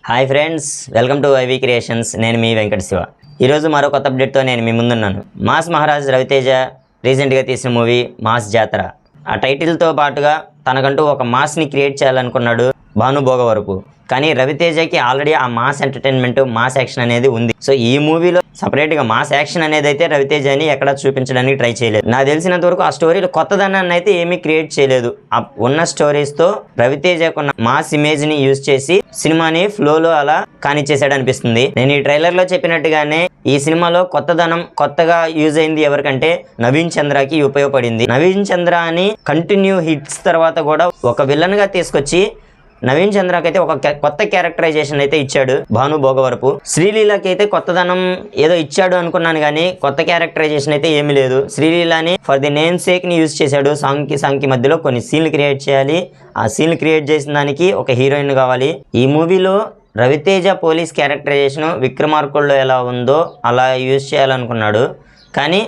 Hi friends, welcome to IV creations. నేను మీ వెంకట శివ. ఈరోజు మరో కొత్త అప్డేట్తో నేను మీ ముందున్నాను. మాస్ మహారాజ్ రవితేజ రీసెంట్గా తీసిన మూవీ మాస్ జాతర. ఆ టైటిల్తో పాటుగా తనకంటూ ఒక మాస్ని క్రియేట్ చేయాలనుకున్నాడు భాను భోగవరపు. కానీ రవితేజకి ఆల్రెడీ ఆ మాస్ ఎంటర్టైన్మెంట్, మాస్ యాక్షన్ అనేది ఉంది. సో ఈ మూవీలో సపరేట్గా మాస్ యాక్షన్ అనేది అయితే రవితేజని ఎక్కడ చూపించడానికి ట్రై చేయలేదు. నాకు తెలిసినంత వరకు ఆ స్టోరీలో కొత్తదనాన్ని అయితే ఏమీ క్రియేట్ చేయలేదు. ఆ ఉన్న స్టోరీస్తో రవితేజకున్న మాస్ ఇమేజ్ని యూజ్ చేసి సినిమాని ఫ్లోలో అలా కానిచ్చేసాడు అనిపిస్తుంది. నేను ఈ ట్రైలర్లో చెప్పినట్టుగానే ఈ సినిమాలో కొత్తదనం కొత్తగా యూజ్ అయింది ఎవరికంటే నవీన్ చంద్రకి ఉపయోగపడింది. నవీన్ చంద్ర అని కంటిన్యూ హిట్స్ తర్వాత కూడా ఒక విలన్గా తీసుకొచ్చి నవీన్ చంద్రకి అయితే ఒక కొత్త క్యారెక్టరైజేషన్ అయితే ఇచ్చాడు భాను భోగవరపు. శ్రీలీలకి అయితే కొత్తదనం ఏదో ఇచ్చాడు అనుకున్నాను, కానీ కొత్త క్యారెక్టరైజేషన్ అయితే ఏమీ లేదు. శ్రీలీలని ఫర్ ది నేమ్ సేక్ ని యూజ్ చేశాడు. సాంగ్కి మధ్యలో కొన్ని సీన్లు క్రియేట్ చేయాలి. ఆ సీన్లు క్రియేట్ చేసిన దానికి ఒక హీరోయిన్ కావాలి. ఈ మూవీలో రవితేజ పోలీస్ క్యారెక్టరైజేషన్ విక్రమార్కుల్లో ఎలా ఉందో అలా యూజ్ చేయాలనుకున్నాడు, కానీ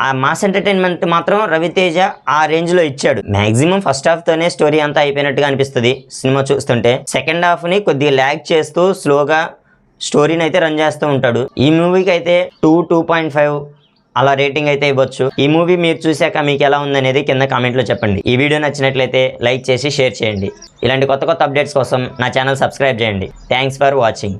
ఆ మాస్ ఎంటర్టైన్మెంట్ మాత్రం రవితేజ ఆ రేంజ్లో ఇచ్చాడు. మ్యాక్సిమం ఫస్ట్ హాఫ్తోనే స్టోరీ అంతా అయిపోయినట్టుగా అనిపిస్తుంది సినిమా చూస్తుంటే. సెకండ్ హాఫ్ని కొద్దిగా ల్యాగ్ చేస్తూ స్లోగా స్టోరీని అయితే రన్ చేస్తూ ఉంటాడు. ఈ మూవీకి అయితే 2.5 అలా రేటింగ్ అయితే ఇవ్వచ్చు. ఈ మూవీ మీరు చూశాక మీకు ఎలా ఉందనేది కింద కామెంట్లో చెప్పండి. ఈ వీడియో నచ్చినట్లయితే లైక్ చేసి షేర్ చేయండి. ఇలాంటి కొత్త అప్డేట్స్ కోసం నా ఛానల్ సబ్స్క్రైబ్ చేయండి. Thanks for watching.